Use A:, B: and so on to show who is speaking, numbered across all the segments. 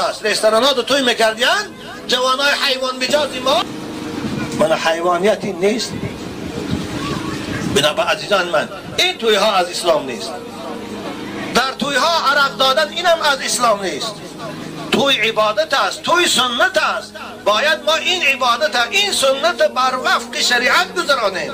A: رستوران ها توی میکردین جوانای حیوان بجازی ما من حیوانیت این نیست. بنابراین عزیزان من این توی ها از اسلام نیست. در توی ها عرق دادن اینم از اسلام نیست. توی عبادت است، توی سنت است. باید ما این عبادت این سنت بر وفق شریعت گذرانیم.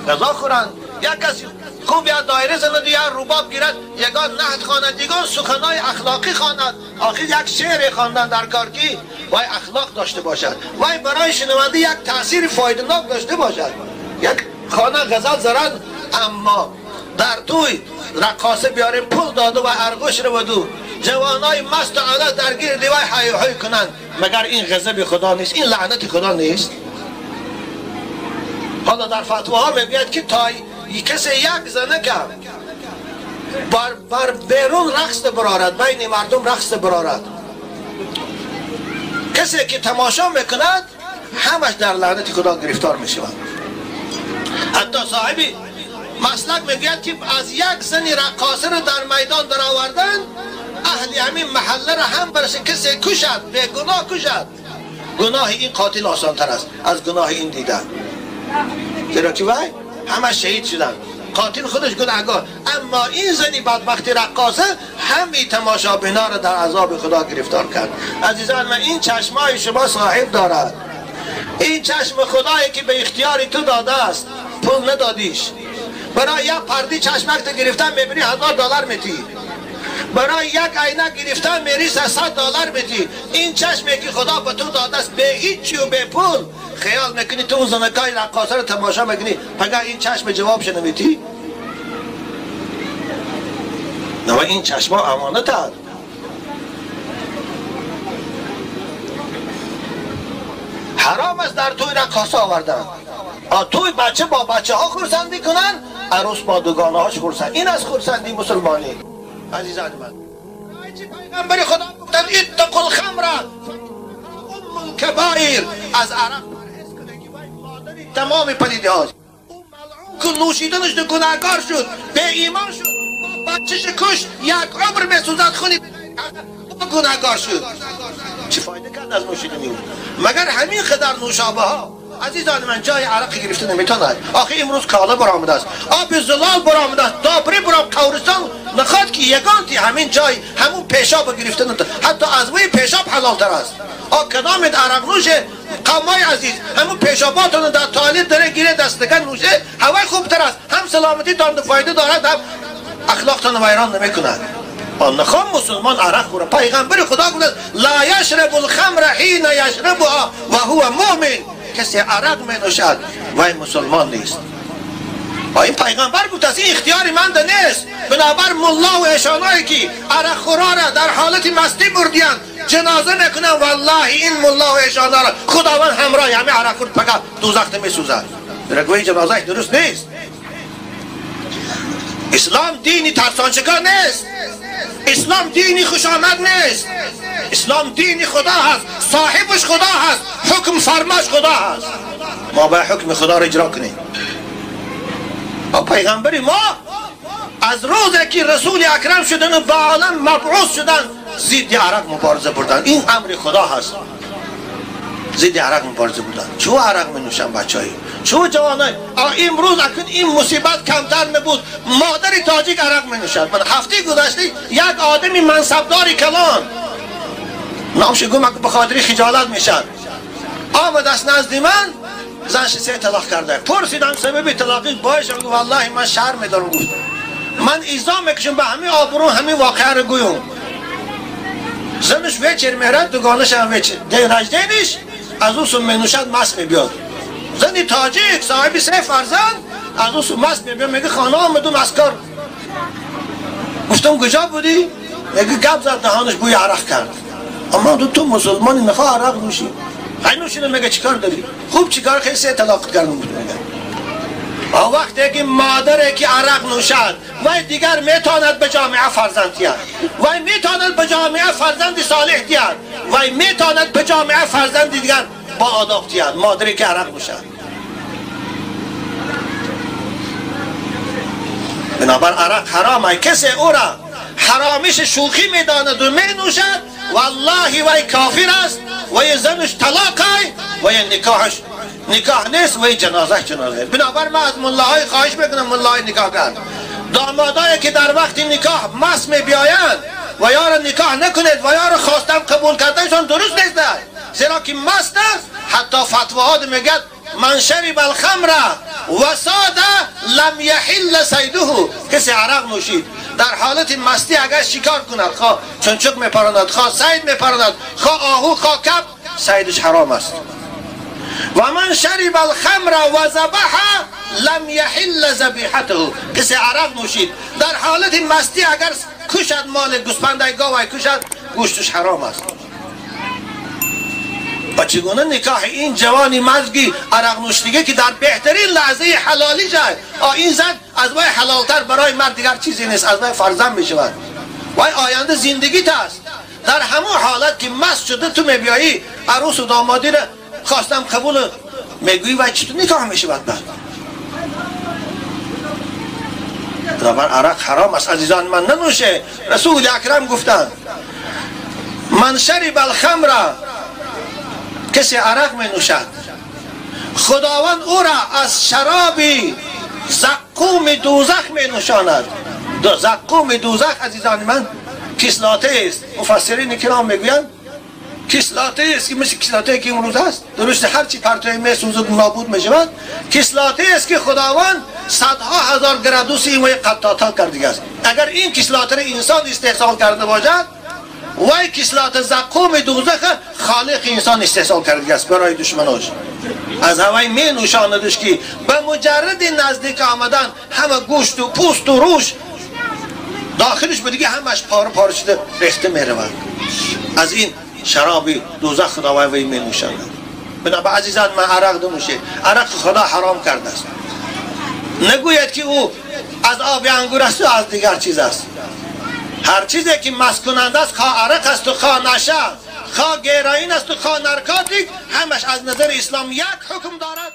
A: غذا خورن یک کسی خوب یا دایره زند یا رباب گیرد یگان نهد خواند یگان سخنای اخلاقی خواند. آخر یک شعر خواندن در کار کی وای اخلاق داشته باشد، وای برای شنونده یک تاثیر فایده‌ناک داشته باشد. یک خانه غزل زرد اما در توی رقاصه بیاریم پول داده و ارگوش رو بدو جوانای مست و عادت درگیر دیوای حیوحی کنند. مگر این غضب خدا نیست؟ این لعنت خدا نیست؟ حالا در فتواها میگوید که تا کسی یک زنه که بر بیرون رقص برارد بین مردم رقص برارد، کسی که تماشا میکند همش در لعنت خدا گرفتار میشود. حتی صاحبی مسلک میگوید که از یک زنی رقاصه رو در میدان در آوردن اهل همین محله را هم برش کسی کشد به گناه کشد. گناه این قاتل آسان تر است از گناه این دیدن، زیرا که وای همه شهید شدن، قاتل خودش گناهگار. اما این زنی بدبخت رقاصه همین تماشا بنا را در عذاب خدا گرفتار کرد. عزیزان من این چشمای شما صاحب دارد. این چشم خدایی که به اختیار تو داده است، پول ندادیش. برای یک پردی چشمک تو گرفتن میبینی $1000 میتی، برای یک عینک گرفتن میری $300 میتی. این چشمی که خدا به تو داده است به هیچی و به پول خیال میکنی تو زنکای رقاصه رو تماشا میکنی پگه این چشم جواب شنویتی؟ نه این چشم ها امانت هست. حرام است در توی رقاصه آوردن. توی بچه با بچه ها خورسندی کنن، عروس با دوگانه هاش خورسند. این از خورسندی مسلمانی. عزیزان من پیغمبر خدا گفتن اتقوا الخمر ام الکبائر، از عرق پرهیز کنه که وای مادری تمام پلیده هاست. اون ملعون که نوشیدنش گناهکار شد، به ایمان شد، بچهش کش، یک عمر میسوزد خونی گناهکار شد. چه فایده کرد از نوشیدنی او؟ مگر همین قدر نوشابه ها. عزیزان من جای عرق گرفته نمیتوند. آخه امروز کالا برآمده است، آب زلال برآمده است، دابری برآمد، قورستان نخواد که یگانتی همین جای همون پیشاب گرفته نمیتوند. حتی از وی پیشاب حلال تر است. کدامت عرق نوش قومای عزیز همون پیشاباتون در توالت داره گیره دستگان نوشه هوای خوب تر است، هم سلامتی تان فایده دارد، هم اخلاقتان ویران نمیکند. نخوام مسلمان عرق خوره. پیغمبر خدا گفت لا یشرب الخمر حین یشربها و هو مؤمن. کسی عرق می نوشد وای مسلمان نیست. این پیغمبر گفت از این اختیاری من ده نیست. بنابر ملا و اشانایی که عرق خورا را در حالت مستی بردیان جنازه میکنن، والله این ملا و اشانا را خداوند همراه همه عرق خورد پکا دوزخ می سوزد. رگوی جنازه درست نیست. اسلام دینی ترسانشکار نیست. اسلام دینی خوشامد نیست. اسلام دینی خدا هست، صاحبش خدا هست، حکم فرماش خدا هست. ما باید حکم خدا را اجرا کنیم. پیغمبری ما از روزی که رسول اکرم شدن و به عالم مبعوث شدن ضد عرق مبارزه بردن. این امر خدا هست. ضد عرق مبارزه بودن. چو عرق می نوشن بچه‌ای، چو جوانای امروز اکنون این مصیبت کمتر نبود. مادر تاجیک عرق می نوشد. من هفته گذشته یک آدمی منصبداری کلان نامش گفتم به خاطر خجالت میشد آمد از نزد من، زنش 3 طلاق کرده. پرسیدم سبب طلاقی باش، گفت والله من شرم میدارم. گفت من ایزا میکشم به همین آبرو همین واقعه رو گویم. زنش ویچر میرد دوگانش هم ویچر رجدینش از او سم مینوشد مست میبیاد. زنی تاجیک صاحبی 3 فرزند از او سم مست میبیاد. میگه خانه آمدم از کار. گفتم کجا بودی؟ میگه گپ زد دهانش بوی عرق کرد. اما تو مسلمانی نخواه عرق نوشی. های نوشیده میگه چیکار داری؟ خوب چیکار؟ خیلی 3 طلاق کردم بود. میگه وقتی که مادری که عرق نوشد وای دیگر میتواند به جامعه فرزند تیاد، وای میتواند به جامعه فرزند صالح تیاد، وای میتواند به جامعه فرزند دیگر با آداب تیاد. مادری که عرق نوشد. بنابر عرق حرامه. کسی او را حرامیش شوخی میداند و می نوشد والله وی کافر است وی زنش طلاقه وی نکاح نیست وی جنازه. بنابر من از ملاهای خواهش میکنم، ملاهای نکاح کرد، دامادایی که در وقت نکاح مست میبیایند و یار نکاح نکنید و یار خواستم قبول کردنشان درست نیست، زیرا که مست است. حتی فتواها میگه من شرب الخمر و ساده لم یحل صیده، کسی عرق نوشید در حالت مستی اگر شکار کند، خواه چنچک میپراند، خواه صید میپراند، خواه آهو، خواه کب، صیدش حرام است. و من شرب الخمر و ذبح لم یحل ذبیحته، کسی عرق نوشید در حالت مستی اگر کشد مال گوسفند گاو کشد، گوشتش حرام است. و چگونه نکاح این جوانی مردی عرق نوشیده که در بهترین لحظه حلالی جای این زن از وای حلالتر برای مرد دیگر چیزی نیست، از وای فرزند میشود، وای آینده زندگیت است. در همون حالت که مست شده تو میبیایی عروس و دامادی را خواستم قبول میگویی وای چطور نکاح میشود؟ بعد بنابر عرق حرام است عزیزان من، ننوشه. رسول اکرم گفتند من شرب الخمر، کسی عرق می نوشد خداوند او را از شرابی زقوم دوزخ می نوشاند. زقوم دوزخ عزیزان من کسلاته است. مفسرین کرام میگویند کسلاته است که مثل کسلاته که امروز است، درست هر چی پرتوی می سوزد نابود می شود. کسلاته است که خداوند صدها هزار گرادوس این وی قطعاتا کرده است. اگر این کسلاته را انسان استحصال کرده باشد، وای کسلات زقوم دوزخ خالق انسان استحصال کرده است برای دشمناش. از هوای می نوشاندش که به مجرد نزدیک آمدن همه گوشت و پوست و روش داخلش به دیگه همش پاره پاره شده ریخته می رود. از این شراب دوزخ خداوند وی می نوشاند. بنابراین عزیزان من عرق ننوشید، عرق خدا حرام کرده است. نگوید که او از آب انگور است و از دیگر چیز است. هر چیزی که مست کننده است، خواه عرق است و خواه نشه، خواه گیراین است و خواه نرکاتیک، همش از نظر اسلام یک حکم دارد.